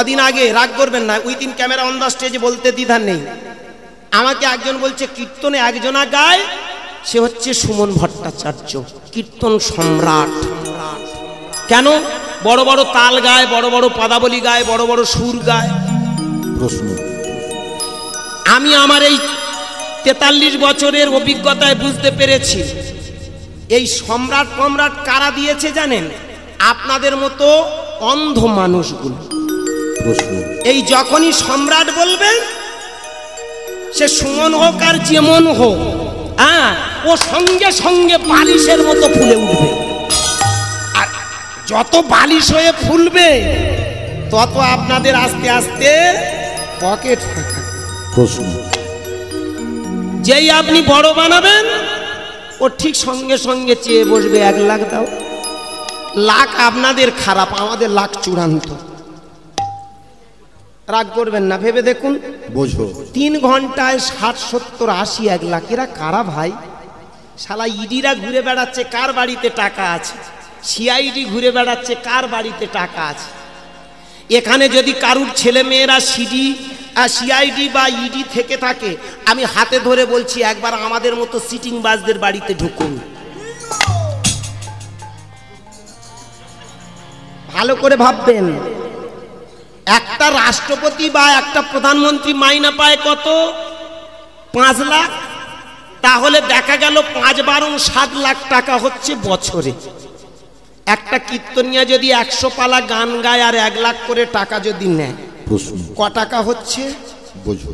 কদিন আগে রাগ করবেন না, উইদিন ক্যামেরা অন দ্য স্টেজে বলতে দ্বিধা নেই। আমাকে একজন বলছে কীর্তনে একজনা গায়, সে হচ্ছে সুমন ভট্টাচার্য, কীর্তন সম্রাট। কেন? বড় বড় তাল গায়, বড় বড় পদাবলী গায়, বড় বড় সুর গায়। প্রশ্ন, আমি আমার এই 43 বছরের অভিজ্ঞতায় বুঝতে পেরেছি এই সম্রাট সম্রাট কারা দিয়েছে জানেন? আপনাদের মতো অন্ধ মানুষগুলো। প্রশ্ন, এই যখনই সম্রাট বলবেন, সে সুমন হোক আর যেমন হোক, ও সঙ্গে সঙ্গে বালিশের মতো ফুলে উঠবে। আর যত বালিশ হয়ে ফুলবে তত আপনাদের আস্তে আস্তে পকেট ফাঁকা। প্রশ্ন, যেই আপনি বড় বানাবেন, ও ঠিক সঙ্গে সঙ্গে চেয়ে বসবে 1 লাখ দাও। লাখ আপনাদের খারাপ, আমাদের লাখ চূড়ান্ত। রাগ করবেন না, ভেবে দেখুন। বোঝো। 3 ঘন্টায় 60, 70, 80, 1 লাখ। এরা কারা ভাই? শালা ইডিরা ঘুরে বেড়াচ্ছে কার বাড়িতে টাকা আছে, সিআইডি ঘুরে বেড়াচ্ছে কার বাড়িতে টাকা আছে। এখানে যদি কারুর ছেলে মেয়েরা সিআইডি বা ইডি থেকে থাকে, আমি হাতে ধরে বলছি একবার আমাদের মতো সিটিং বাসদের বাড়িতে ঢুকুন। ভালো করে ভাববেন, একটা রাষ্ট্রপতি বা একটা প্রধানমন্ত্রী মাইনা পায় কত? 5 লাখ। তাহলে দেখা গেল 5 বারং 7 লাখ টাকা হচ্ছে বছরে। একটা কীর্তনিয়া যদি 100 পালা গান গায় আর 1 লাখ করে টাকা যদি নেয়, প্রশ্ন, ক টাকা হচ্ছে? বোঝো।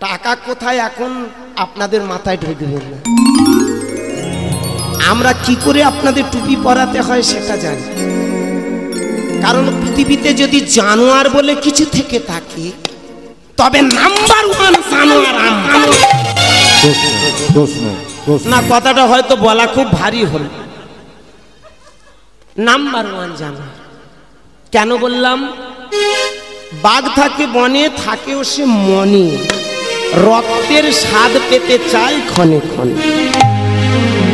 টাকা কোথায় এখন আপনাদের মাথায় ঢুকবেন না। আমরা কি করে আপনাদের টুপি পরাতে হয় সেটা জানি। কারণ পৃথিবীতে যদি জানোয়ার বলে কিছু থেকে থাকে, তবে নাম্বার 1 জানোয়ার আমরা। প্রশ্ন, না, কথাটা হয়তো বলা খুব ভারী হল। নাম্বার 1 জানোয়ার। কেন বললাম? বাঘ থাকে বনে, থাকেও সে মনে, রক্তের স্বাদ পেতে চায় ক্ষণে ক্ষণে।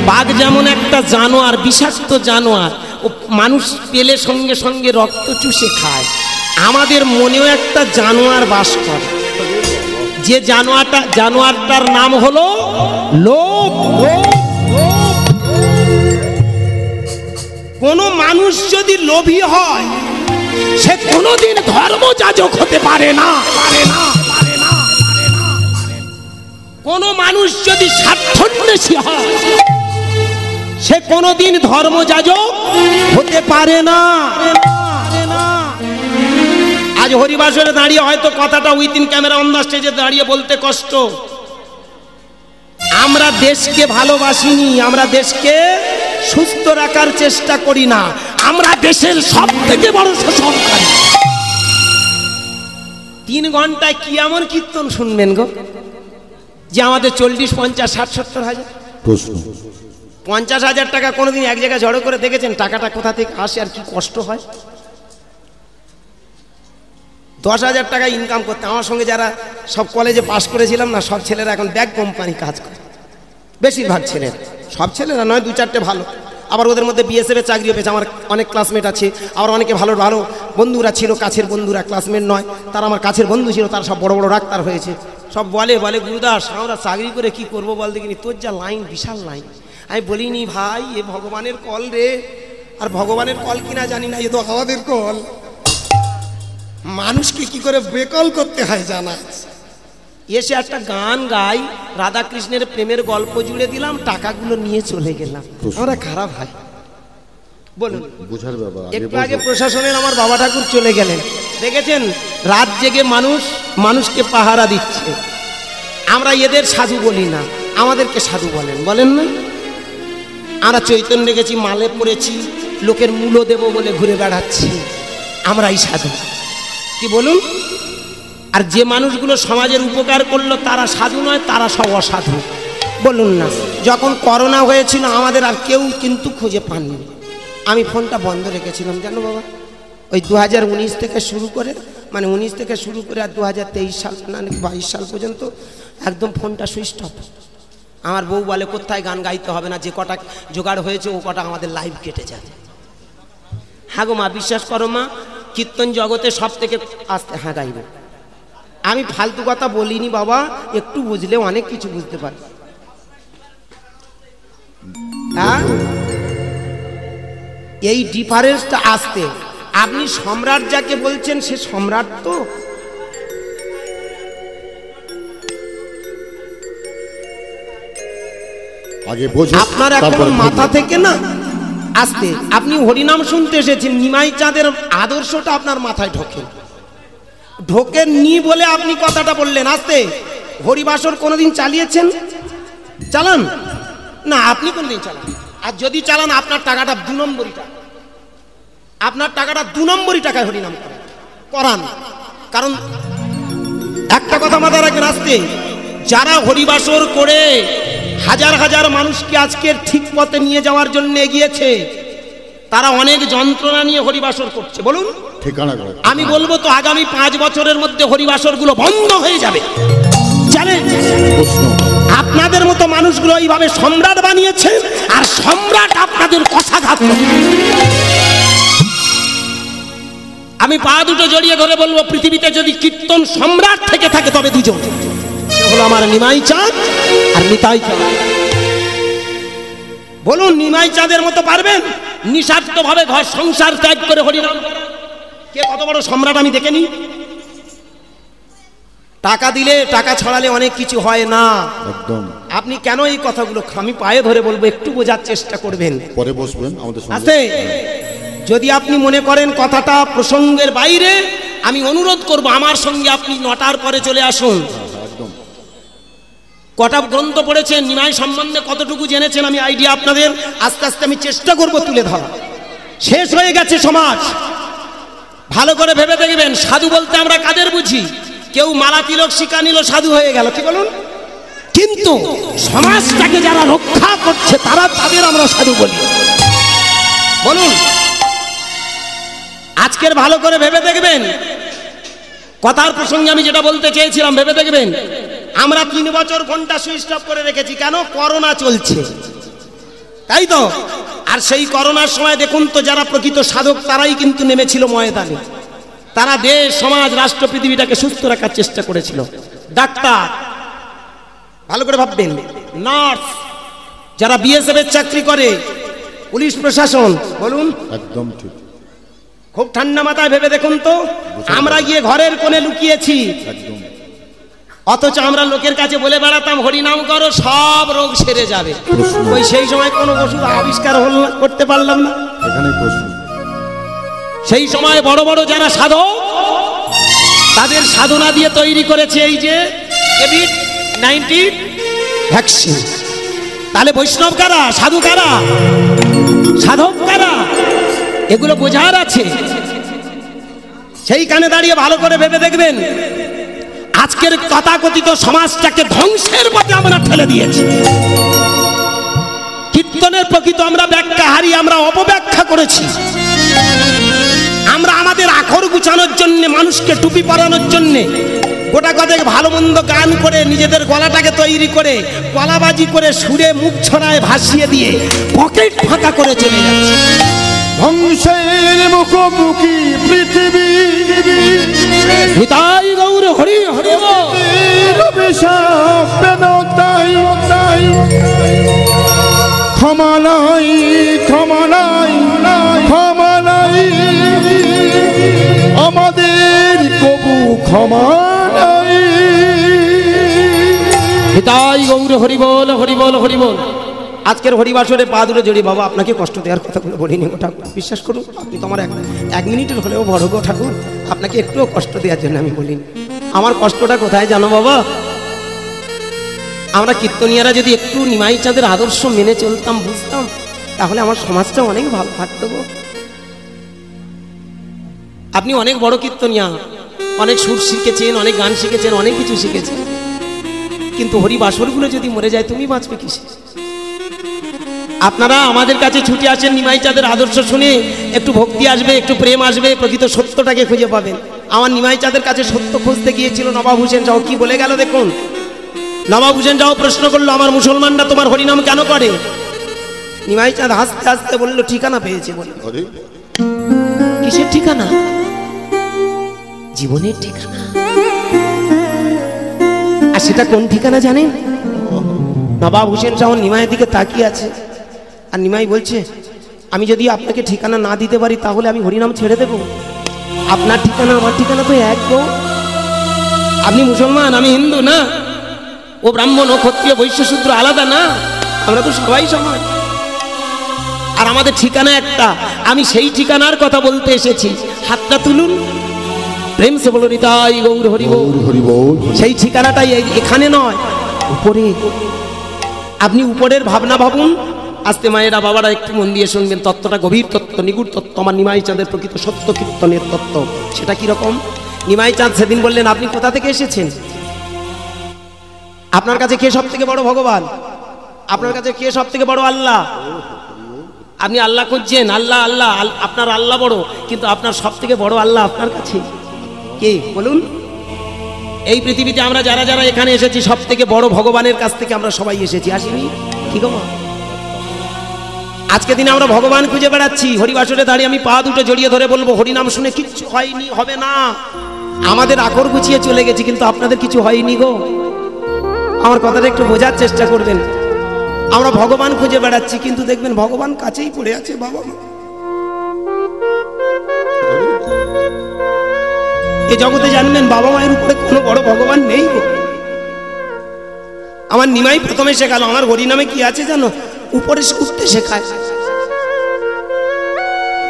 বাঘ যেমন একটা জানোয়ার, বিষাক্ত জানোয়ার, ও মানুষ পেলে সঙ্গে সঙ্গে রক্ত চুষে খায়। আমাদের মনেও একটা জানোয়ার বাস করে। যে জানোয়ারটার নাম হলো লোভ। কোন মানুষ যদি লোভী হয়, সে কোনোদিন ধর্মযাজক হতে পারে না। কোন মানুষ যদি স্বার্থান্বেষী হয়, সে কোনোদিন ধর্মযাজক হতে পারে না। আজ হরিবাসরে দাঁড়িয়ে হয়তো কথাটা উইদিন ক্যামেরা অন দ্য স্টেজে দাঁড়িয়ে বলতে কষ্ট। আমরা দেশকে ভালোবাসিনি, আমরা দেশকে সুস্থ রাখার চেষ্টা করি না। আমরা দেশের সব থেকে বড় শোষণকারী। 3 ঘন্টায় কি এমন কীর্তন শুনবেন গো, যে আমাদের 40, 50, 60, 70 হাজার? প্রশ্ন, 50,000 টাকা কোনোদিন এক জায়গায় জড়ো করে দেখেছেন? টাকাটা কোথা থেকে আসে আর কি কষ্ট হয়? 10,000 টাকা ইনকাম করতে, আমার সঙ্গে যারা সব কলেজে পাশ করেছিলাম না, সব ছেলেরা এখন ব্যাগ কোম্পানি কাজ করে। বেশিরভাগ ছেলেরা, সব ছেলেরা নয়, 2-4টে ভালো। আবার ওদের মধ্যে বিএসএফে চাকরিও পেয়েছে। আমার অনেক ক্লাসমেট আছে, আবার অনেকে ভালো ভালো বন্ধুরা ছিল, কাছের বন্ধুরা, ক্লাসমেট নয়, তারা আমার কাছের বন্ধু ছিল, তারা সব বড় বড় ডাক্তার হয়েছে। সব বলে গুরুদাস, আমরা চাকরি করে কি করবো বল দেখিনি, তোর যা লাইন, বিশাল লাইন। আমি বলিনি ভাই, এ ভগবানের কল রে। আর ভগবানের কল কিনা জানি না, এ তো আমাদের কল। মানুষকে কি করে বেকল করতে হয় জানা। এসে একটা গান গাই, রাধাকৃষ্ণের প্রেমের গল্প জুড়ে দিলাম, টাকাগুলো নিয়ে চলে গেলাম। আমরা খারাপ ভাই, বলুন। বোঝার ব্যাপার। একটু আগে প্রশাসনের আমার বাবা ঠাকুর চলে গেলেন, দেখেছেন? রাত জেগে মানুষকে পাহারা দিচ্ছে। আমরা এদের সাধু বলি না, আমাদেরকে সাধু বলেন না? আমরা চৈতন্য রেখেছি, মালে পড়েছি, লোকের মূল্য দেব বলে ঘুরে বেড়াচ্ছি, আমরাই সাধু। কি বলুন? আর যে মানুষগুলো সমাজের উপকার করলো তারা সাধু নয়, তারা সব অসাধু, বলুন না? যখন করোনা হয়েছিল আমাদের আর কেউ কিন্তু খুঁজে পাননি। আমি ফোনটা বন্ধ রেখেছিলাম, জানো বাবা, ওই 2019 থেকে শুরু করে, মানে 19 থেকে শুরু করে আর 2023 সাল না 22 সাল পর্যন্ত একদম ফোনটা সুইচ অফ। আমার বউ বলে কোথায় গান গাইতে হবে না, যে কটা জোগাড় হয়েছে ও কটা আমাদের লাইভ কেটে যাবে। হ্যাঁ গো মা, বিশ্বাস করো মা, কীর্তন জগতে সব থেকে আস্তে হ্যাঁ গাইব। আমি ফালতু কথা বলিনি বাবা, একটু বুঝলে অনেক কিছু বুঝতে পারি। হ্যাঁ, এই ডিফারেন্সটা আসতে, আপনি সম্রাট যাকে বলছেন সে সম্রাট তো? আগে বোঝো, আপনার এখন তারপরে মাথা বুঝো। থেকে না আসতে, আপনি হরিনাম শুনতে এসেছেন, নিমাই চাঁদের আদর্শটা আপনার মাথায় ঢোকেননি বলে আপনি কথাটা বললেন। আসতে, হরিবাসর কোনোদিন চালিয়েছেন? চালান না, আপনি কোনোদিন চালান। আর যদি চালান আপনার টাকাটা 2 নম্বরই টাকা, আপনার টাকাটা 2 নম্বরই টাকায় হরিনাম করান। কারণ একটা কথা মাথায় রাখবেন, আসতে যারা হরিবাসর করে হাজার হাজার মানুষকে আজকের ঠিক পথে নিয়ে যাওয়ার জন্য এগিয়েছে, তারা অনেক যন্ত্রণা নিয়ে হরিবাসর করছে। বলুন, ঠিকানা করে আমি বলবো তো আগামী 5 বছরের মধ্যে হরিবাসর গুলো বন্ধ হয়ে যাবে। জানেন, প্রশ্ন। আপনাদের মতো মানুষগুলো এইভাবে সম্রাট বানিয়েছে, আর সম্রাট আপনাদের কষাঘাত। আমি পা দুটো জড়িয়ে ধরে বলবো, পৃথিবীতে যদি কীর্তন সম্রাট থেকে থাকে তবে দুজন, সে হলো আমার নিমাই চাঁদ আর নিতাই চাঁদ। বলুন, নিমাই চাঁদের মতো পারবেন নিঃস্বার্থ ভাবে ঘর সংসার ত্যাগ করে হরিনাম? কে কত বড় সম্রাট আমি দেখেনি। টাকা দিলে, টাকা ছড়ালে অনেক কিছু হয় না। একদম। আপনি কেন এই কথাগুলো, আমি পায়ে ধরে বলবো একটু বোঝার চেষ্টা করবেন। পরে বসবেন আমাদের সঙ্গে। আছে, যদি আপনি মনে করেন কথাটা প্রসঙ্গের বাইরে, আমি অনুরোধ করব আমার সঙ্গে আপনি 9টার পরে চলে আসুন। একদম। কটা গ্রন্থ পড়েছেন, নিমাই সম্বন্ধে কতটুকু জেনেছেন, আমি আইডিয়া আপনাদের আস্তে আস্তে আমি চেষ্টা করব তুলে ধরা। শেষ হয়ে গেছে সমাজ, ভালো করে ভেবে দেখবেন। সাধু বলতে আমরা কাদের বুঝি? কেউ মালা তিলক শিকা নিল, সাধু হয়ে গেল, কি বলুন? কিন্তু সমাজটাকে যারা রক্ষা করছে তাদের আমরা সাধু বলি। বলুন, আজকের ভালো করে ভেবে দেখবেন কথার প্রসঙ্গে আমি যেটা বলতে চেয়েছিলাম, ভেবে দেখবেন। আমরা 3 বছর ফোনটা সুইচ অফ করে রেখেছি, কেন? করোনা চলছে, তাই তো। আর সেই করোনার সময় দেখুন তো, যারা প্রকৃত সাধক তারাই কিন্তু নেমেছিল ময়দানে। তারা দেশ, সমাজ, রাষ্ট্র, পৃথিবীটাকে সুস্থ রাখার চেষ্টা করেছিল। ডাক্তার, ভালো করে ভাববেন, নার্স, যারা বিএসএফ এর চাকরি করে, পুলিশ প্রশাসন, বলুন। একদম ঠিক। খুব ঠান্ডা মাথায় ভেবে দেখুন তো, আমরা গিয়ে ঘরের কোণে লুকিয়েছি, একদম। অথচ আমরা লোকের কাছে বলে বেড়াতাম হরিনাম করো সব রোগ সেরে যাবে। ওই সেই সময় কোনো ওষুধ আবিষ্কার করতে পারলাম না। এখানেই প্রশ্ন। সেই সময় বড় বড় যারা সাধক, তাদের সাধনা দিয়ে তৈরি করেছে এই যে কোভিড-19 ভ্যাকসিন। তাহলে বৈষ্ণব কারা, সাধু কারা, সাধক কারা, এগুলো বোঝার আছে। সেইখানে দাঁড়িয়ে ভালো করে ভেবে দেখবেন, আজকের তথাকথিত সমাজটাকে ধ্বংসের পথে আমরা ঠেলে দিয়েছি। কীর্তনের প্রকৃত আমরা ব্যাখ্যা হারিয়ে আমরা অপব্যাখ্যা করেছি। আমরা আমাদের আখর গুছানোর জন্য, মানুষকে টুপি পরানোর জন্য গোটা কতক ভালো মন্দ গান করে নিজেদের গলাটাকে তৈরি করে গলাবাজি করে সুরে মুখ ছড়ায় ভাসিয়ে দিয়ে পকেট ফাঁকা করে চলে যাচ্ছে। ধ্বংসের মুখোমুখি পৃথিবী, হৃদয় গৌর হরি হরি তাই ক্ষমা নাই, ক্ষমা নাই, ক্ষমা নাই, আমাদের কবু ক্ষমা নাই। হৃদয় গৌর হরি বল, হরি বল, হরি বল। আজকের হরিবাসরে পা দুটো জড়ি, বাবা আপনাকে কষ্ট দেওয়ার কথা বলিনি গো ঠাকুর, বিশ্বাস করুন। আপনি তো আমার 1 মিনিটের হলেও বড় গো ঠাকুর, আপনাকে একটুও কষ্ট দেওয়ার জন্য আমি বলিনি। আমার কষ্টটা কোথায় জানো বাবা? আমরা কীর্তনিয়ারা যদি একটু নিমাই চাঁদের আদর্শ মেনে চলতাম, বুঝতাম, তাহলে আমার সমাজটা অনেক ভালো থাকতো গো। আপনি অনেক বড় কীর্তনিয়া, অনেক সুর শিখেছেন, অনেক গান শিখেছেন, অনেক কিছু শিখেছেন, কিন্তু হরিবাসরগুলো যদি মরে যায় তুমি বাঁচবে কিসে? আপনারা আমাদের কাছে ছুটে আসেন নিমাই চাঁদের আদর্শ শুনে, একটু ভক্তি আসবে, একটু প্রেম আসবে, প্রকৃত সত্যটাকে খুঁজে পাবেন। আমার নিমাই চাঁদের কাছে সত্য খুঁজতে গিয়েছিল নবাব হোসেন শাহ, কি বলে গেল দেখুন। নবাব হোসেন শাহ প্রশ্ন করলো, আমার মুসলমানরা তোমার হরিনাম কেন করে? নিমাই চাঁদ হাসতে হাসতে বললো, ঠিকানা পেয়েছে বলে। আরে কিসের ঠিকানা? জীবনের ঠিকানা। আর সেটা কোন ঠিকানা জানেন? নবাব হোসেন শাহ নিমাইয়ের দিকে তাকিয়ে আছে, আর নিমাই বলছে, আমি যদি আপনাকে ঠিকানা না দিতে পারি তাহলে আমি হরিনাম ছেড়ে দেব। আপনার ঠিকানা আমার ঠিকানা তো এক গো। আপনি মুসলমান, আমি হিন্দু না, ও ব্রাহ্মণ, ও ক্ষত্রিয়, বৈশ্য, শূদ্র আলাদা না, আমরা তো সবাই সমান। আর আমাদের ঠিকানা একটা, আমি সেই ঠিকানার কথা বলতে এসেছি। হাতটা তুলুন, প্রেম সে বলো হৃদয় গৌর হরি বল। হরি বল। সেই ঠিকানাটাই এখানে নয়, উপরে। আপনি উপরের ভাবনা ভাবুন। আস্তে মায়েরা, বাবারা একটু মন দিয়ে শুনবেন, তত্ত্বটা গভীর তত্ত্ব, নিগুড় তত্ত্ব, আমার নিমাই চাঁদের প্রকৃত সত্য কীর্তনের তত্ত্ব। সেটা কিরকম? নিমাই চাঁদ সেদিন বললেন, আপনি কোথা থেকে এসেছেন? আপনার কাছে কে সব থেকে বড় ভগবান? আপনার কাছে কে সব থেকে বড় আল্লাহ? আপনি আল্লাহ খুঁজছেন, আল্লাহ আল্লাহ, আপনার আল্লাহ বড়, কিন্তু আপনার সব থেকে বড় আল্লাহ আপনার কাছে কে বলুন? এই পৃথিবীতে আমরা যারা যারা এখানে এসেছি, সব থেকে বড় ভগবানের কাছ থেকে আমরা সবাই এসেছি, আসিনি? কি গো মা? আজকে দিনে আমরা ভগবান খুঁজে বেড়াচ্ছি। হরিবাসরে দাঁড়িয়ে আমি পা দুটো জড়িয়ে ধরে বলবো, হরিনাম শুনে কিচ্ছু হয়নি, হবে না। আমাদের আকর গুছিয়ে চলে গেছি, কিন্তু আপনাদের কিছু হয়নি গো। আমার কথাটা একটু বোঝার চেষ্টা করবেন। আমরা ভগবান খুঁজে বেড়াচ্ছি, কিন্তু দেখবেন ভগবান কাছেই পড়ে আছে বাবা মা। এ জগতে জানবেন বাবা মায়ের উপরে কোনো বড় ভগবান নেই গো। আমার নিমাই প্রথমে শেখালো, আমার হরিনামে কি আছে জানো? উপরে উঠতে শেখায়,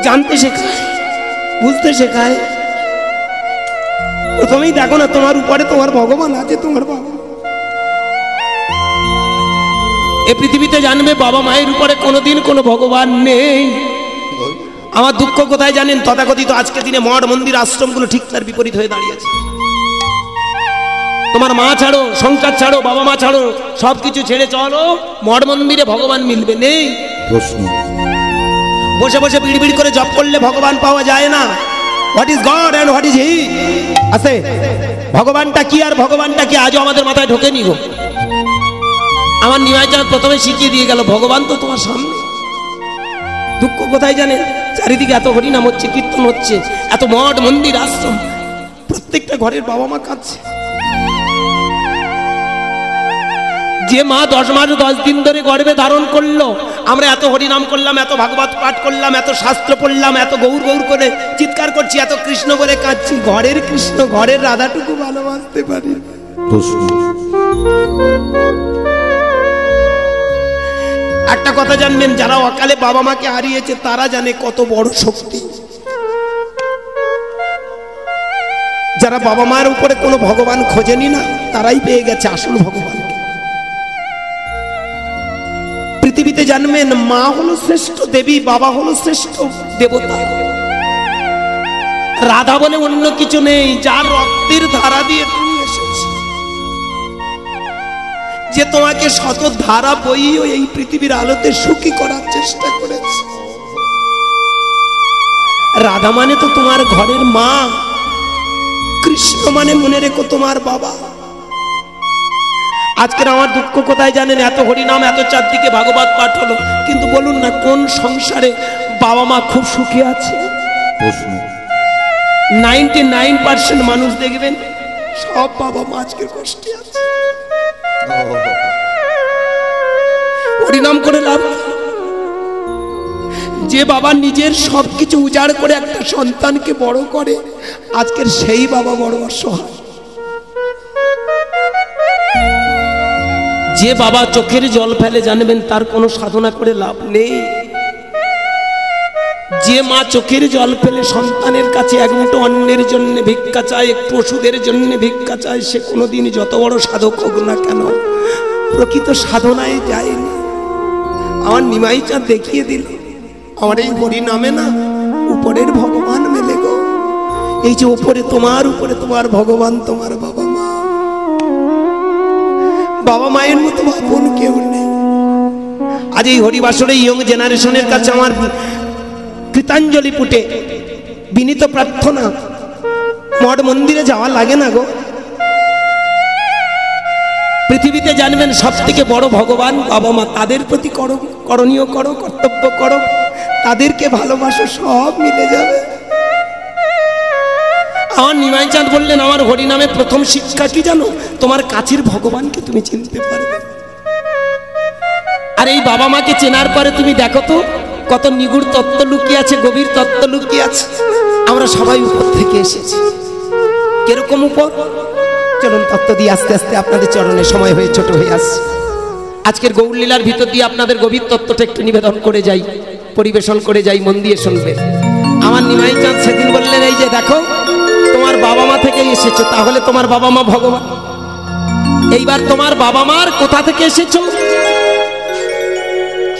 জানতে শেখায়, বুঝতে শেখায়। প্রথমেই দেখো না, তোমার উপরে তোমার ভগবান আছে, তোমার বাবা। এই পৃথিবীতে জানবে বাবা মায়ের উপরে কোনোদিন কোনো ভগবান নেই। আমার দুঃখ কোথায় জানেন? তথাকথিত আজকে দিনে মঠ মন্দির আশ্রমগুলো ঠিক তার বিপরীত হয়ে দাঁড়িয়েছে। তোমার মা ছাড়ো, সংসার ছাড়ো, বাবা মা ছাড়ো, সবকিছু ছেড়ে চলো, মঠ মন্দিরে ভগবান মিলবে? নেই। প্রশ্ন, বসে বসে বিড় বিড় করে জপ করলে ভগবান পাওয়া যায় না। What is god and what is he? আছে ভগবানটা কি আর ভগবানটা কি আজও আমাদের মাথায় ঢোকেনি গো। আমার নিমাই চাঁদ প্রথমে শিখিয়ে দিয়ে গেল, ভগবান তো তোমার সামনে। দুঃখ কোথায় জানেন? চারিদিকে এত হরিনাম হচ্ছে, কীর্তন হচ্ছে, এত মঠ মন্দির আশ্রম, প্রত্যেকটা ঘরের বাবা মা কাঁদছে। যে মা 10 মাস 10 দিন ধরে গর্ভে ধারণ করলো, আমরা এত হরিনাম করলাম, এত ভাগবত পাঠ করলাম, এত শাস্ত্র পড়লাম, এত গৌর গৌর করে চিৎকার করছি, এত কৃষ্ণ বলে কাঁদছি, ঘরের কৃষ্ণ, ঘরের রাধাটুকু ভালোবাসতে পারি। প্রশ্ন, একটা কথা জানবেন, যারা অকালে বাবা মাকে হারিয়েছে তারা জানে কত বড় শক্তি। যারা বাবা মার উপরে কোনো ভগবান খোঁজেনি না, তারাই পেয়ে গেছে আসল ভগবান। পৃথিবীতে জানবেন, মা হলো শ্রেষ্ঠ দেবী, বাবা হলো শ্রেষ্ঠ দেবতা। রাধা বলে অন্য কিছু নেই, যার রক্তের ধারা দিয়ে তুমি এসেছো, যে তোমাকে শত ধারা বইও এই পৃথিবীর আলোতে সুখী করার চেষ্টা করেছে। রাধা মানে তো তোমার ঘরের মা, কৃষ্ণ মানে মনে রেখো তোমার বাবা। আজকের আমার দুঃখ কোথায় জানেন? এত হরিনাম, এত চারদিকে ভাগবত পাঠ হলো, কিন্তু বলুন না কোন সংসারে বাবা মা খুব সুখী আছে? প্রশ্ন, 99% মানুষ দেখবেন সব বাবা মা আজকে কষ্টে আছে। হরিনাম করে লাভ, যে বাবা নিজের সবকিছু উজাড় করে একটা সন্তানকে বড় করে, আজকের সেই বাবা বড় অসহায়। যে বাবা চোখের জল ফেলে জানবেন তার কোনো সাধনা করে লাভ নেই। যে মা চোখের জল ফেলে সন্তানের কাছে এক মুঠো অন্নের জন্য ভিক্ষা চায়, একটু ওষুধের জন্য ভিক্ষা চায়, সে কোনোদিন যত বড় সাধক হোক না কেন প্রকৃত সাধনায় যায়নি। আমার নিমাই চাঁদ দেখিয়ে দিল, আমার এই হরি নামে না উপরের ভগবান মেলে গো। এই যে উপরে তোমার ভগবান, তোমার বাবা মা। বাবা মায়ের মতো আপন কেউ নেই। আজ এই হরিবাসরে ইয়ং জেনারেশনের কাছে আমার কৃতাঞ্জলি পুটে বিনীত প্রার্থনা, মঠ মন্দিরে যাওয়া লাগে না গো। পৃথিবীতে জানবেন সব থেকে বড় ভগবান বাবা মা, তাদের প্রতি করণীয় করো, কর্তব্য করো, তাদেরকে ভালোবাসো, সব মিলে যাবে। আমার নিমাই চাঁদ বললেন, আমার হরি নামে প্রথম শিক্ষা কি জানো? তোমার কাছের ভগবানকে তুমি চিনতে পারবে। আর এই বাবা মাকে চেনার পরে তুমি দেখো তো কত নিগুড় তত্ত্ব লুকিয়ে আছে, গভীর তত্ত্ব লুকিয়ে আছে। আমরা সবাই উপর থেকে এসেছি। কিরকম উপর? চলুন তত্ত্ব দিয়ে আস্তে আস্তে আপনাদের চরণে সময় হয়ে ছোট হয়ে আসছে। আজকের গৌরলীলার ভিতর দিয়ে আপনাদের গভীর তত্ত্বটা একটু নিবেদন করে যাই, পরিবেশন করে যাই, মন দিয়ে শুনবেন। আমার নিমাই চাঁদ সেদিন বললেন, এই যে দেখো তোমার বাবা মা থেকে এসেছো, তাহলে তোমার বাবা মা ভগবান। এইবার তোমার বাবা মার কোথা থেকে এসেছো?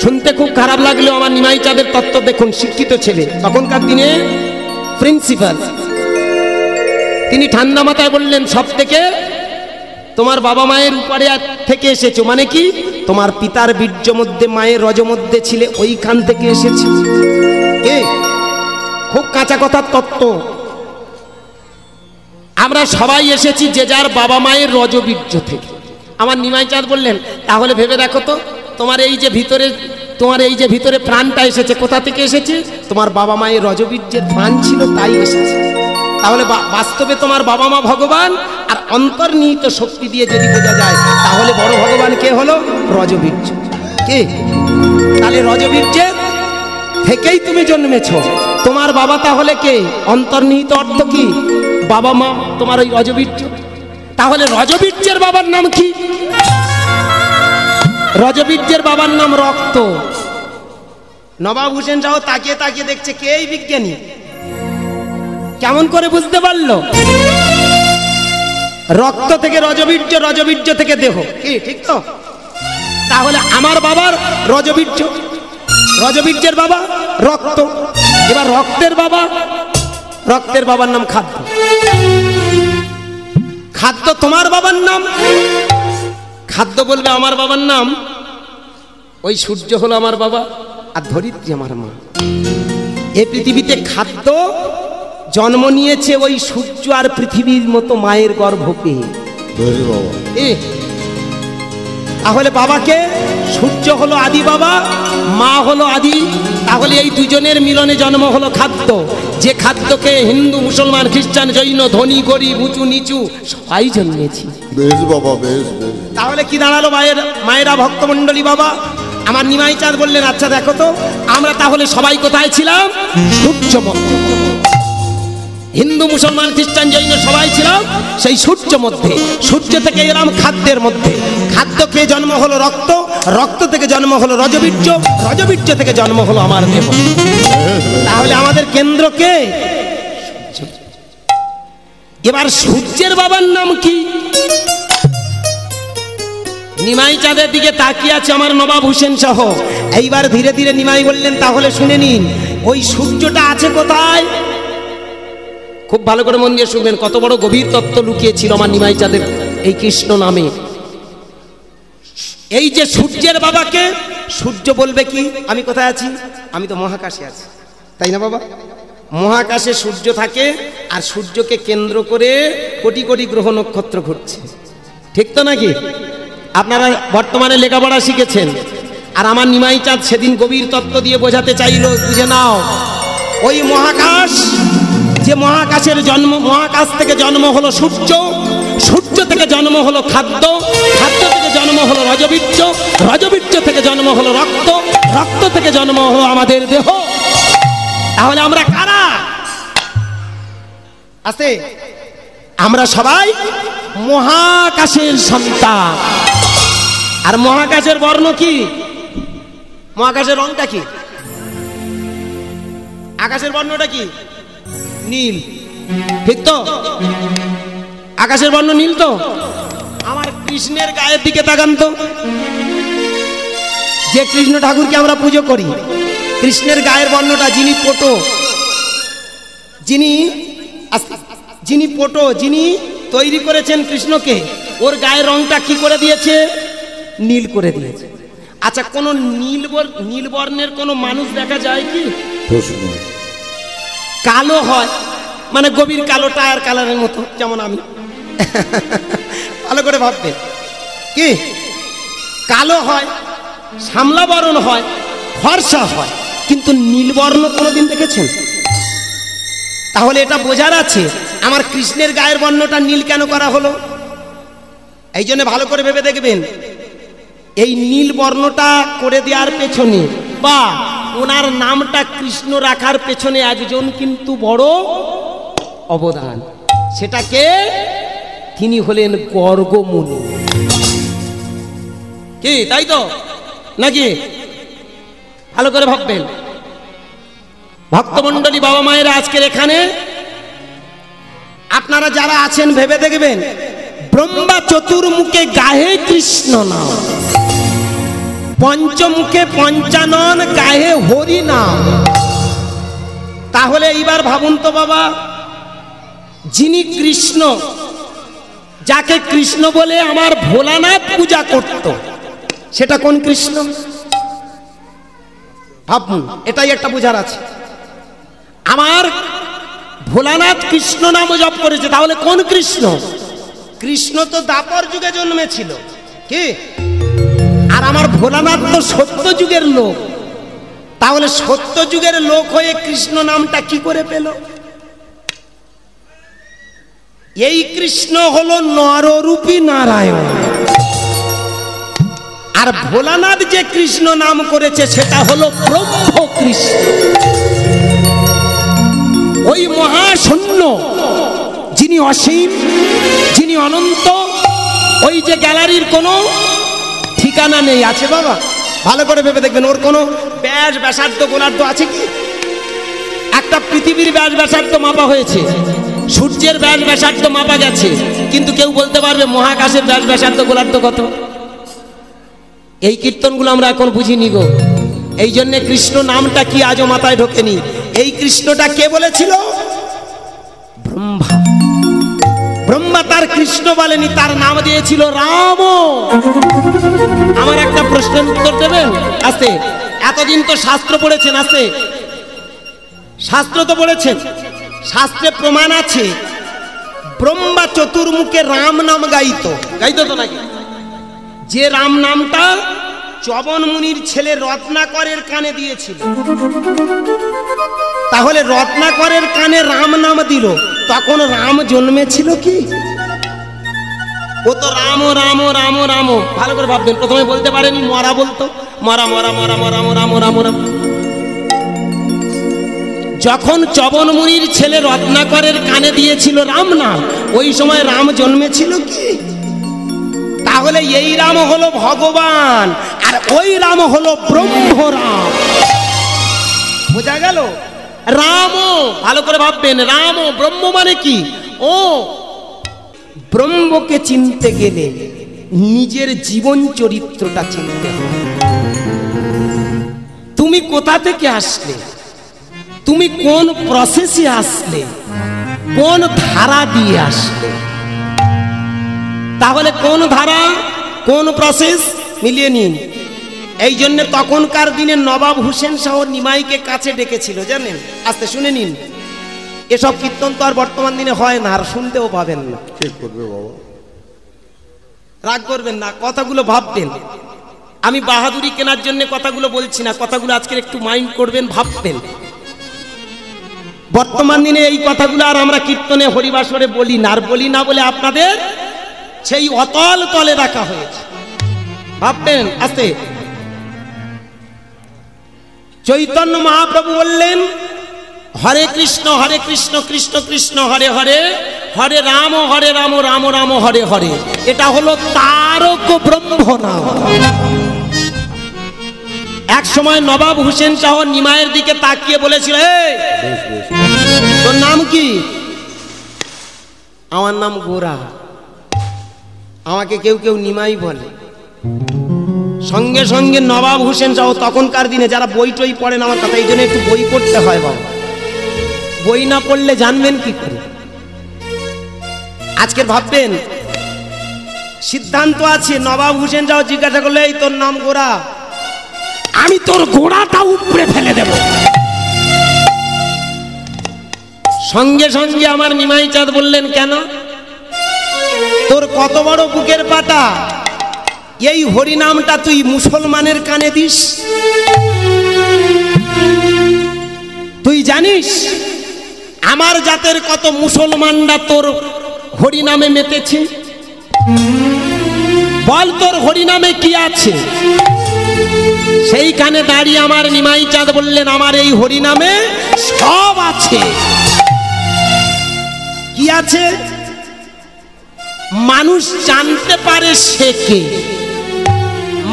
শুনতে খুব খারাপ লাগলেও আমার নিমাই চাঁদের তত্ত্ব দেখুন। শিক্ষিত ছেলে, তখনকার দিনে প্রিন্সিপাল, তিনি ঠান্ডা মাথায় বললেন, সব থেকে তোমার বাবা মায়ের উপরে থেকে এসেছো। মানে কি? তোমার পিতার বীর্য মধ্যে মায়ের রজ মধ্যে ছিলে, ওইখান থেকে এসেছে। কে? খুব কাঁচা কথার তত্ত্ব। আমরা সবাই এসেছি যে যার বাবা মায়ের রজবীর্য থেকে। আমার নিমাই চাঁদ বললেন, তাহলে ভেবে দেখো তো তোমার এই যে ভিতরে প্রাণটা এসেছে, কোথা থেকে এসেছে? তোমার বাবা মায়ের রজবীর্যের প্রাণ ছিল, তাই এসেছে। তাহলে বাস্তবে তোমার বাবা মা ভগবান, আর অন্তর্নিহিত শক্তি দিয়ে যদি বোঝা যায়, তাহলে বড় ভগবান কে হলো? রজবীর্য। কে? তাহলে রজবীর্যের থেকেই তুমি জন্মেছ। তোমার বাবা তাহলে কে? অন্তর্নিহিত অর্থ কি? বাবা মা তোমার ওই রজবীর্য। তাহলে রজবীর্যের বাবার নাম কি? রজবীর্যের বাবার নাম রক্ত। নবাব হোসেন শাহ তাকিয়ে তাকিয়ে দেখছে, কে এই বিজ্ঞানী? কেমন করে বুঝতে পারলো? রক্ত থেকে রজবীর্য, রজবীর্য থেকে দেহ। কি ঠিক তো? তাহলে আমার বাবার রজবীর্য, রজবীর্যের বাবা রক্ত। এবার রক্তের বাবা, রক্তের বাবার নাম খাদ্য। খাদ্য তোমার বাবার নাম। খাদ্য বলবে আমার বাবার নাম, ওই সূর্য হলো আমার বাবা, আর ধরিত্রী আমার মা। এই পৃথিবীতে খাদ্য জন্ম নিয়েছে ওই সূর্য আর পৃথিবীর মতো মায়ের গর্ভ পেয়ে। তাহলে বাবাকে? সূর্য হলো আদি বাবা, মা হলো আদি। তাহলে এই দুজনের মিলনে জন্ম হলো খাদ্য। যে খাদ্যকে হিন্দু, মুসলমান, খ্রিস্টান, জৈন, ধনী গরিব, উঁচু নিচু সবাই জন্মেছি। বেশ বাবা, বেশ বেশ। তাহলে কি দাঁড়ালো? মায়েরা ভক্তমণ্ডলী বাবা। আমার নিমাই চাঁদ বললেন, আচ্ছা দেখো তো আমরা তাহলে সবাই কোথায় ছিলাম? সূর্য মধ্যে। হিন্দু, মুসলমান, খ্রিস্টান, জৈন সবাই ছিলাম সেই সূর্য মধ্যে। সূর্য থেকে এলাম খাদ্যের মধ্যে। খাদ্য খেয়ে জন্ম হলো রক্ত, রক্ত থেকে জন্ম হলো রজবীর্য, রজবীর্য থেকে জন্ম হলো আমার দেহ। তাহলে আমাদের কেন্দ্র কে? এবার সূর্যের বাবার নাম কি? নিমাই চাঁদের দিকে তাকিয়ে আছে আমার নবাব হোসেন শাহ। এইবার ধীরে ধীরে নিমাই বললেন, তাহলে শুনে নিন, ওই সূর্যটা আছে কোথায়? খুব ভালো করে মন দিয়ে শুনবেন, কত বড় গভীর তত্ত্ব লুকিয়েছিল আমার নিমাই চাঁদের এই কৃষ্ণ নামে। এই যে সূর্যের বাবাকে, সূর্য বলবে কি আমি কোথায় আছি? আমি তো মহাকাশে আছি, তাই না বাবা? মহাকাশে সূর্য থাকে, আর সূর্যকে কেন্দ্র করে কোটি কোটি গ্রহ নক্ষত্র ঘুরছে, ঠিক তো নাকি? আপনারা বর্তমানে লেখাপড়া শিখেছেন, আর আমার নিমাই চাঁদ সেদিন গভীর তত্ত্ব দিয়ে বোঝাতে চাইল, বুঝে নাও। ওই মহাকাশ, যে মহাকাশের জন্ম, মহাকাশ থেকে জন্ম হলো সূর্য, সূর্য থেকে জন্ম হলো খাদ্য, খাদ্য থেকে জন্ম হলো রজবীর্য, রজবীর্য থেকে জন্ম হলো রক্ত, রক্ত থেকে জন্ম হলো আমাদের দেহ। তাহলে আমরা কারা? আছে, আমরা সবাই মহাকাশের সন্তান। আর মহাকাশের বর্ণ কি? মহাকাশের রংটা কি? আকাশের বর্ণটা কি? নীল, ঠিক তো? আকাশের বর্ণ নীল তো? আমার কৃষ্ণের গায়ের দিকে তাকান তো। যে কৃষ্ণ ঠাকুরকে আমরা পুজো করি, কৃষ্ণের গায়ের বর্ণটা, যিনি পটো, যিনি তৈরি করেছেন কৃষ্ণকে, ওর গায়ের রংটা কি করে দিয়েছে? নীল করে দিয়েছে। আচ্ছা, কোন নীল বর্ণের কোন মানুষ দেখা যায় কি? কালো হয়, মানে গভীর কালো, টায়ার কালারের মতো, যেমন আমি। ভালো করে ভাববেন, কি কালো হয়, শ্যামলা বর্ণ হয়, ফর্সা হয়, কিন্তু নীলবর্ণ কোনোদিন দেখেছেন? তাহলে এটা বোঝার আছে আমার কৃষ্ণের গায়ের বর্ণটা নীল কেন করা হলো। এই জন্য ভালো করে ভেবে দেখবেন, এই নীল বর্ণটা করে দেওয়ার পেছনে বা ওনার নামটা কৃষ্ণ রাখার পেছনে একজন কিন্তু বড় অবদান। সেটাকে তিনি হলেন গর্গমুনি। কি তাই তো নাকি? ভালো করে ভাববেন ভক্তমণ্ডলী, বাবা মায়েরা, আজকের এখানে আপনারা যারা আছেন ভেবে দেখবেন, ব্রহ্মা চতুর্মুখে গাহে কৃষ্ণ নাম, পঞ্চমুখে পঞ্চানন গাহে হরি নাম। তাহলে এইবার ভাবুন তো বাবা, যিনি কৃষ্ণ, যাকে কৃষ্ণ বলে আমার ভোলানাথ পূজা করত, সেটা কোন কৃষ্ণ? ভাবুন, এটাই একটা বোঝার আছে। আমার ভোলানাথ কৃষ্ণ নাম জপ করেছে, তাহলে কোন কৃষ্ণ? কৃষ্ণ তো দ্বাপর যুগে জন্মেছিল, কি? আর আমার ভোলানাথ তো সত্য যুগের লোক, তাহলে সত্য যুগের লোক হয়ে কৃষ্ণ নামটা কি করে পেল? এই কৃষ্ণ হলো নররূপী নারায়ণ, আর ভোলানাথ যে কৃষ্ণ নাম করেছে সেটা হলো ব্রহ্ম কৃষ্ণ। ওই মহাশূন্য, যিনি অসীম, যিনি অনন্ত, ওই যে গ্যালারির কোনো ঠিকানা নেই, আছে বাবা? ভালো করে ভেবে দেখবেন, ওর কোনো ব্যাস ব্যাসার্ধ গোলার্ধ আছে কি? একটা পৃথিবীর ব্যাস ব্যাসার্ধ মাপা হয়েছে, সূর্যের ব্যাস ব্যাসার্ধ মাপা গেছে, কিন্তু কেউ বলতে পারবে মহাকাশের ব্যাস ব্যাসার্ধ গোলার্ধ কত? এই কীর্তনগুলো আমরা এখন বুঝিনি গো। এই জন্য কৃষ্ণ নামটা কি আজও মাথায় ঢোকেনি। এই কৃষ্ণটা কে বলেছিল? ব্রহ্মা। ব্রহ্মা তার কৃষ্ণ বলেনি, তার নাম দিয়েছিল রাম। আমার একটা প্রশ্নের উত্তর দেবেন? আস্তে। এতদিন তো শাস্ত্র পড়েছেন, আস্তে। শাস্ত্র তো পড়েছেন, শাস্ত্রে প্রমাণ আছে ব্রহ্মা চতুর্মুখে রাম নাম গাইতো তো নাকি? যে রাম নামটা চবন মুনির ছেলে রত্নাকরের কানে দিয়েছিল, তাহলে রত্নাকরের কানে রাম নাম দিল, তখন রাম জন্মেছিল কি? ও তো রাম রাম রাম রাম। ভালো করে ভাববেন, প্রথমে বলতে পারেনি মরা, বলতো মরা মরা মরা মরা রাম রাম রাম। যখন চবন মুনির ছেলে রত্নাকরের কানে দিয়েছিল রাম নাম, ওই সময় রাম জন্মেছিল কি? তাহলে এই রাম হলো ভগবান, আর ওই রাম হলো ব্রহ্ম রাম। বোঝা গেল? রাম, ভালো করে ভাববেন, রাম ব্রহ্ম মানে কি? ও ব্রহ্মকে চিনতে গেলে নিজের জীবন চরিত্রটা চিনতে হবে। তুমি কোথা থেকে আসলে, তুমি কোন প্রসেসে আসলে, কোন ধারা দিয়ে আসলে। তাহলে কোন ধারা, কোন প্রসেস মিলিয়ে নিন। এই জন্য তখনকার দিনে নবাব হুসেন শাহ নিমাইকে কাছে ডেকেছিল, জানেন? আস্তে শুনে নিন, এসব কীর্তন তো আর বর্তমান দিনে হয় না, আর শুনতেও পাবেন না। ঠিক করবে বাবা, রাগ করবেন না, কথাগুলো ভাববেন। আমি বাহাদুরি কেনার জন্য কথাগুলো বলছি না, কথাগুলো আজকে একটু মাইন্ড করবেন, ভাববেন। বর্তমান দিনে এই কথাগুলো আর আমরা কীর্তনে হরিবাসরে বলি না, আর বলি না বলে আপনাদের সেই অতল তলে রাখা হয়েছে। ভাববেন আস্তে। চৈতন্য মহাপ্রভু বললেন, হরে কৃষ্ণ কৃষ্ণ কৃষ্ণ হরে হরে, হরে রাম রাম রাম হরে হরে। এটা হলো তারক ব্রহ্ম নাম। এক সময় নবাব হুসেন শাহ নিমাইয়ের দিকে তাকিয়ে বলেছিল, তোর নাম কি? আমার নাম গোরা। আমাকে কেউ কেউ নিমাই বলে। সঙ্গে সঙ্গে নবাব হুসেন শাহ, তখনকার দিনে যারা বই টই পড়েন আমার কথা, এই জন্য একটু বই পড়তে হয় বাবা, বই না পড়লে জানবেন কি করে। আজকে ভাববেন সিদ্ধান্ত আছে, নবাব হুসেন শাহ জিজ্ঞাসা করলে, এই তোর নাম গোরা, আমি তোর গোড়াটা উপড়ে ফেলে দেব। সঙ্গে সঙ্গে আমার নিমাই চাঁদ বললেন, কেন? তোর কত বড় বুকের পাটা, এই হরি নামটা তুই মুসলমানের কানে দিস? তুই জানিস আমার জাতের কত মুসলমানরা তোর হরি নামে মেতেছে, বল তোর হরি নামে কি আছে? সেইখানে দাঁড়িয়ে আমার নিমাই চাঁদ বললেন, আমার এই হরি নামে সব আছে। কি আছে? মানুষ জানতে পারে সে কে,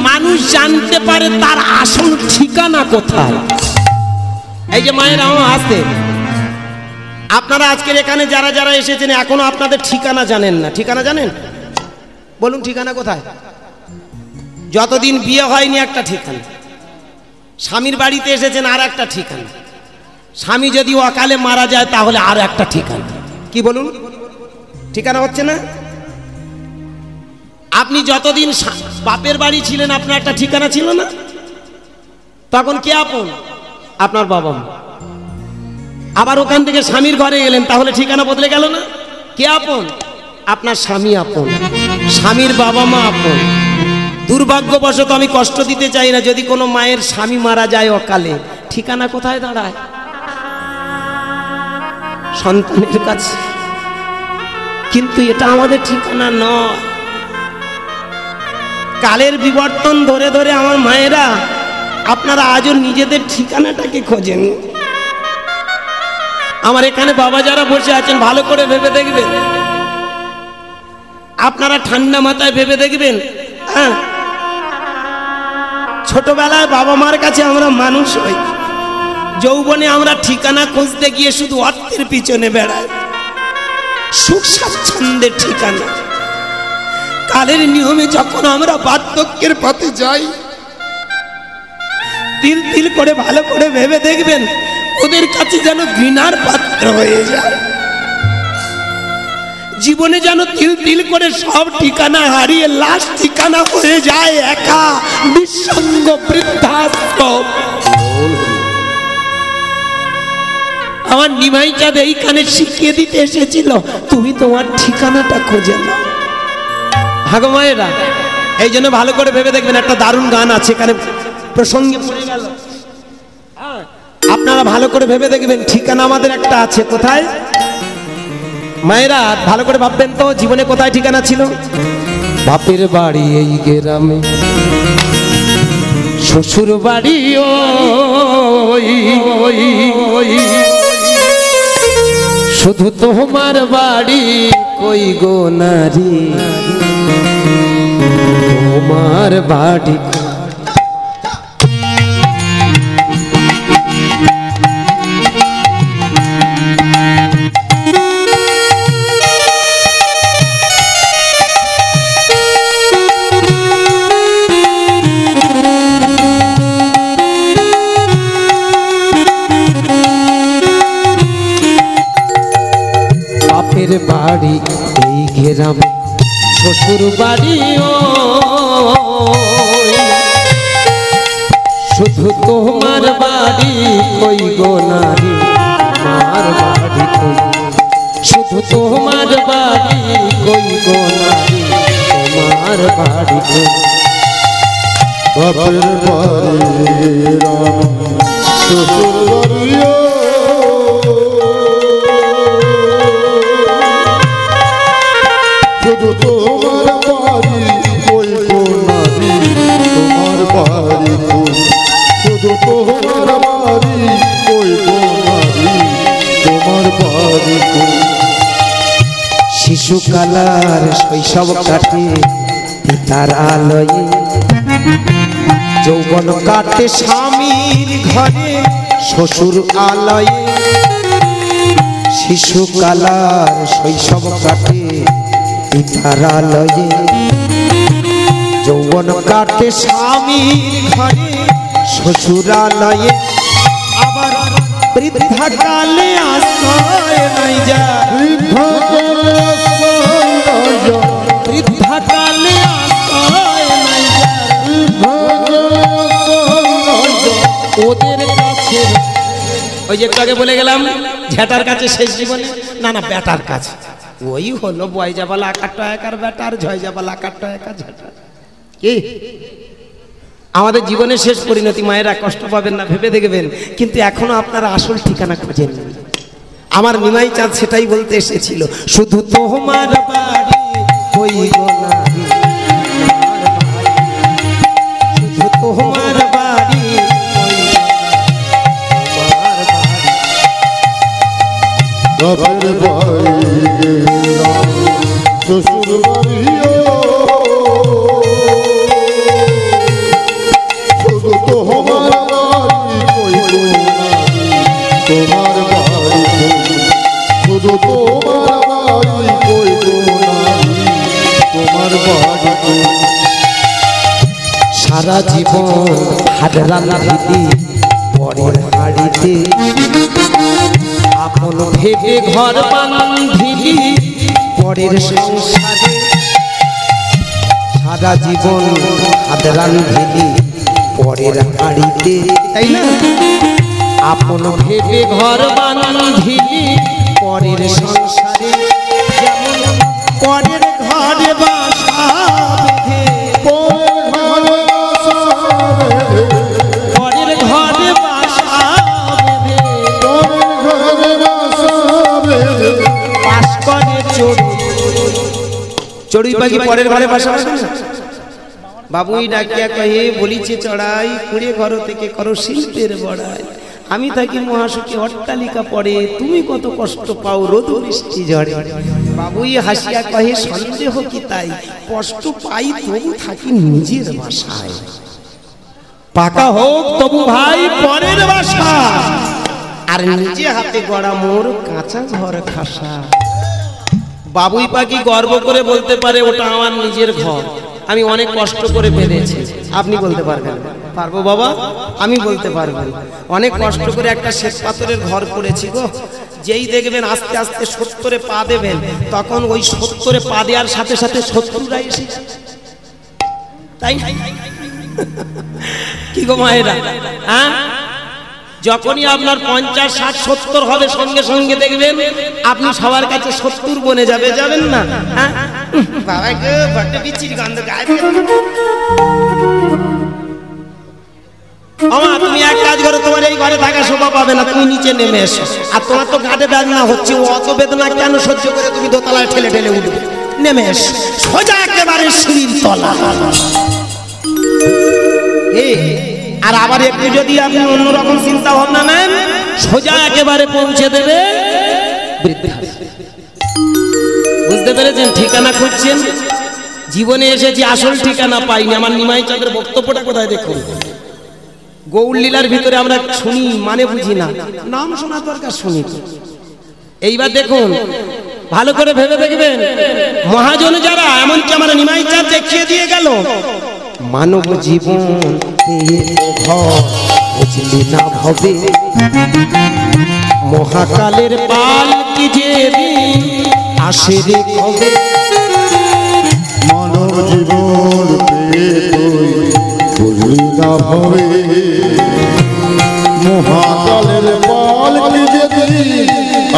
মানুষ জানতে পারে তার আসল ঠিকানা কোথায়। এই যে মায়ের আমার আসতে, আপনারা আজকের এখানে যারা যারা এসেছেন এখনো আপনাদের ঠিকানা জানেন না। ঠিকানা জানেন? বলুন ঠিকানা কোথায়? যতদিন বিয়ে হয়নি একটা ঠিকানা, স্বামীর বাড়িতে এসেছেন আর একটা ঠিকানা, স্বামী যদি অকালে মারা যায় তাহলে আর একটা ঠিকানা। কি বলুন? ঠিকানা হচ্ছে না? আপনি যতদিন বাপের বাড়ি ছিলেন আপনার একটা ঠিকানা ছিল না? তখন কে আপন? আপনার বাবা মা। আবার ওখান থেকে স্বামীর ঘরে গেলেন, তাহলে ঠিকানা বদলে গেল না? কে আপন? আপনার স্বামী আপন, স্বামীর বাবা মা আপন। দুর্ভাগ্যবশত আমি কষ্ট দিতে চাই না, যদি কোনো মায়ের স্বামী মারা যায় অকালে, ঠিকানা কোথায় দাঁড়ায়? সন্তানের কাছে। কিন্তু এটা আমাদের ঠিকানা নয়। কালের বিবর্তন ধরে ধরে আমার মায়েরা আপনারা আজও নিজেদের ঠিকানাটাকে খোঁজেন। আমার এখানে বাবা যারা বসে আছেন ভালো করে ভেবে দেখবেন, আপনারা ঠান্ডা মাথায় ভেবে দেখবেন। হ্যাঁ, ছোটবেলায় বাবা মার কাছে আমরা মানুষ হই, যৌবনে আমরা ঠিকানা খুঁজতে গিয়ে শুধু অর্থের পিছনে বেড়াই, সুখ স্বাচ্ছন্দ্যের ঠিকানা। কালের নিয়মে যখন আমরা বার্ধক্যের পথে যাই, তিল তিল করে ভালো করে ভেবে দেখবেন, ওদের কাছে যেন ঘৃণার পাত্র হয়ে যায়। জীবনে যেন তিল তিল করে সব ঠিকানা হারিয়ে লাস্ট ঠিকানা হয়ে যায় একা নিঃসঙ্গ বৃদ্ধাশ্রম। আমার নিমাই চাঁদ এইখানে শিখিয়ে দিতে এসেছিল, তুমি তোমার ঠিকানাটা খোঁজে নাও। হাগো মায়েরা, এই জন্য ভালো করে ভেবে দেখবেন, একটা দারুণ গান আছে এখানে প্রসঙ্গে পড়ে গেল। আপনারা ভালো করে ভেবে দেখবেন, ঠিকানা আমাদের একটা আছে। কোথায়? মায়েরা ভালো করে ভাববেন তো, জীবনে কোথায় ঠিকানা ছিল? বাপের বাড়ি এই গ্রামে, শ্বশুর বাড়ি ওই, শুধু তোমার বাড়ি কই গো নারী, তোমার বাড়ি। বাপের বাড়ি এই গ্রামে, শ্বশুর বাড়ি শুধু তোমার বাড়ি কই গো নারী, তোমার বাড়ি কই, শুধু তোমার বাড়ি কই গো নারী, তোমার বাড়ি কই। বাপের বাড়ি রাম শ্বশুর বাড়ি শুধু তোমার বাড়ি কই গো নারী, তোমার বাড়ি কই, শুধু তোমার বাড়ি কই গো নারী, তোমার বাড়ি কই। শিশুকালার শৈশব কাটে পিতার আলয়ে, যৌবন কাটে স্বামীর ঘরে শ্বশুর আলয়ে। শিশুকালার শৈশব কাটে পিতার আলয়ে, যৌবন কাটে স্বামীর ঘরে শ্বশুরালয়ে। আবার বৃদ্ধাকালে আশ্রয় নাই যা, বৃদ্ধাকালে আশ্রয় নাই যা, ওদের কাছে। ওই যে একটু আগে বলে গেলাম ঝেটার কাছে শেষ জীবনে, না না বেটার কাছে। ওই হলো বয় যাবালা আকারটা একার বেটার, ঝয় যাবালা আকারটা একা ঝেটার। কি আমাদের জীবনের শেষ পরিণতি? মায়েরা কষ্ট পাবেন না, ভেবে দেখবেন। কিন্তু এখনো আপনারা আসল ঠিকানা খুঁজেন। আমার নিমাই চাঁদ সেটাই বলতে এসেছিল, শুধু তোমার বাড়ি ওই গো নারী, শুধু তোমার বাড়ি ওই তোমার বাড়ি। বাপের বাড়ি গেলাম শ্বশুর বাড়িও, শুধু তোমার বাড়ি কই গো নারী, তোমার বাড়ি কই, শুধু তোমার বাড়ি কই গো নারী, তোমার বাড়ি কই। সারা জীবন হাডরালা দিদি পরের হাড়িতে, আপন ভেবে ঘর বাঁধিলি পরের সংসারে। সারা জীবন হাডরাল দিলি পরের হাড়িতে, তাই না? আপন ভেবে ঘর বাঁধিলি পরের সংসারে, যেমন পরের ঘরে বাসা বেঁধে, পরের ঘরে বাসা বেঁধে বাস করে চড়ুই পাখি পরের ঘরে বাসা বাঁধে না? বাবুই ডাকিয়া কহে বলিছে চড়াই, কুড়ে ঘর থেকে করো শিল্পের বড়াই। আমি থাকি মহাসুখী অট্টালিকা পড়ে, তুমি কত কষ্ট পাও রোদ বৃষ্টি ঝড়ে। বাবুই হাসিয়া কহে সন্দেহ কি তাই, কষ্ট পাই তবু থাকি নিজের বাসায়। পাকা হোক তবু ভাই পরের বাসা, আর নিজে হাতে গড়া মোর কাঁচা ঘর খাসা। বাবুই পাখি গর্ব করে বলতে পারে ওটা আমার নিজের ঘর, আমি অনেক কষ্ট করে বেঁধেছি। আপনি বলতে পারবেন? পারবো বাবা, আমি বলতে পারবো। অনেক কষ্ট করে একটা শ্বেত পাথরের ঘর করেছি গো। যেই দেখবেন আস্তে আস্তে 70-এ পা দেবেন, তখন ওই 70-এ পা দেওয়ার সাথে সাথে শত্রুরা এসে, তাই কি গো মায়েরা? হ্যাঁ, যখনই আপনার 50, 60, 70 হবে, সঙ্গে সঙ্গে দেখবেন আপনি সবার কাছে 70 বনে যাবেন না? হ্যাঁ বাবা গো, বড্ড বিচির গন্ধ গায়ে। আমা তুমি এক কাজ করো, তোমার এই ঘরে থাকা শোভা পাবে না, তুমি নিচে নেমে এসো। আর তোমার তো ঘাটে বেদনা হচ্ছে, ও অত বেদনা কেন সহ্য করে তুমি দোতলায় ঠেলে ঠেলে উঠবে? নেমে এসো সোজা একেবারে সিঁড়ির তলা। আর আবার একটু যদি আপনি অন্যরকম চিন্তা ভাবনা নেন, সোজা একেবারে পৌঁছে দেবে বৃদ্ধাশ্রমে। বুঝতে পেরেছেন? ঠিকানা খুঁজছেন, জীবনে এসেছি আসল ঠিকানা পাইনি। আমার নিমাই চাঁদের বক্তব্যটা কোথায় দেখুন। গৌড় লীলার ভিতরে আমরা শুনি, মানে বুঝি না, নাম শোনা দরকার, শুনি। এইবার দেখুন, ভালো করে ভেবে দেখবেন, মহাজন যারা, এমনকি আমার নিমাই চাঁদ দেখিয়ে দিয়ে গেল, মানব জীবন বুঝলি না হবে, মহাকালের পাল কি যেদিন আসে রে কবে। মানব জীবন বুঝলি না হবে, মহাকালের পাল কি যেদিন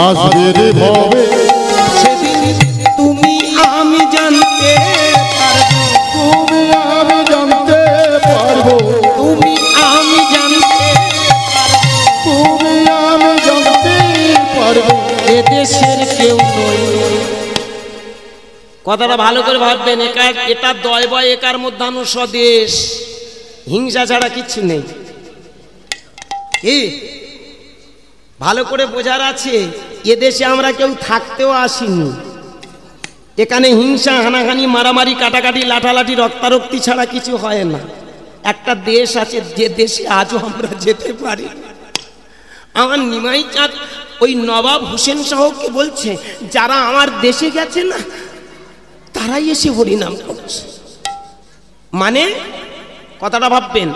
আসবে রে ভবে। সেদিন তুমি আমি জানতে পারবো, তুমি আমি জানতে পারবো, তুমি আমি জানতে পারবো, তুমি আমি জানতে পারবো, এদেশের কেউ নয়। কথাটা ভালো করে ভাববেন, এটা দয় বয় একার মধ্যাহ্ন স্বদেশ, হিংসা ছাড়া কিচ্ছু নেই। ভালো করে বোঝার আছে, এদেশে আমরা কেউ থাকতেও আসিনি। এখানে হিংসা, হানাহানি, মারামারি, কাটাকাটি, লাঠালাঠি, রক্তারক্তি ছাড়া কিছু হয় না। একটা দেশ আছে, যে দেশে আজও আমরা যেতে পারি। আমার নিমাই চাঁদ ওই নবাব হোসেন শাহকে বলছে, যারা আমার দেশে গেছে না, তারাই এসে হরিনাম করছে। মানে কথাটা ভাববেন।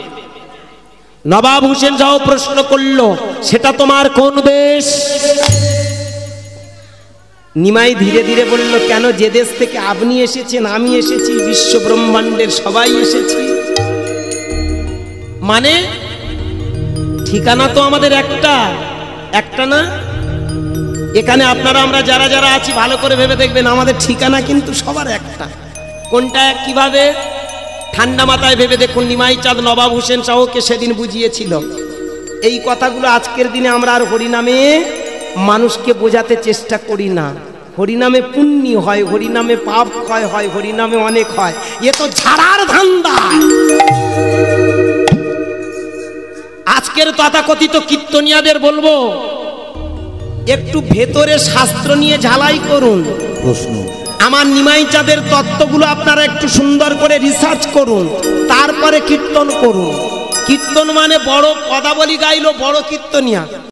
নবাব হোসেন শাহ প্রশ্ন করলো, সেটা তোমার কোন দেশ? নিমাই ধীরে ধীরে বলল, কেন, যে দেশ থেকে আপনি এসেছেন, আমি এসেছি, বিশ্ব ব্রহ্মাণ্ডের সবাই এসেছি। মানে ঠিকানা তো আমাদের একটা না। এখানে আপনারা আমরা যারা যারা আছি, ভালো করে ভেবে দেখবেন, আমাদের ঠিকানা কিন্তু সবার একটা। কোনটা কিভাবে? ঠান্ডা মাথায় ভেবে দেখুন, নিমাই চাঁদ নবাব হোসেন শাহকে সেদিন বুঝিয়েছিল। এই কথাগুলো আজকের দিনে আমরা আর হরিনামে মানুষকে বোঝাতে চেষ্টা করি না। হরিনামে পুণ্য হয়, হরিনামে পাপ ক্ষয় হয়, হরিনামে অনেক হয়। এ তো ঝাড়ার ধান্দা। আজকের তথাকথিত কীর্তনিয়াদের বলবো, একটু ভেতরে শাস্ত্র নিয়ে ঝালাই করুন। প্রশ্ন, আমার নিমাই চাঁদের তত্ত্বগুলো আপনারা একটু সুন্দর করে রিসার্চ করুন, তারপরে কীর্তন করুন। কীর্তন মানে বড় পদাবলী গাইলো বড় কীর্তনিয়া।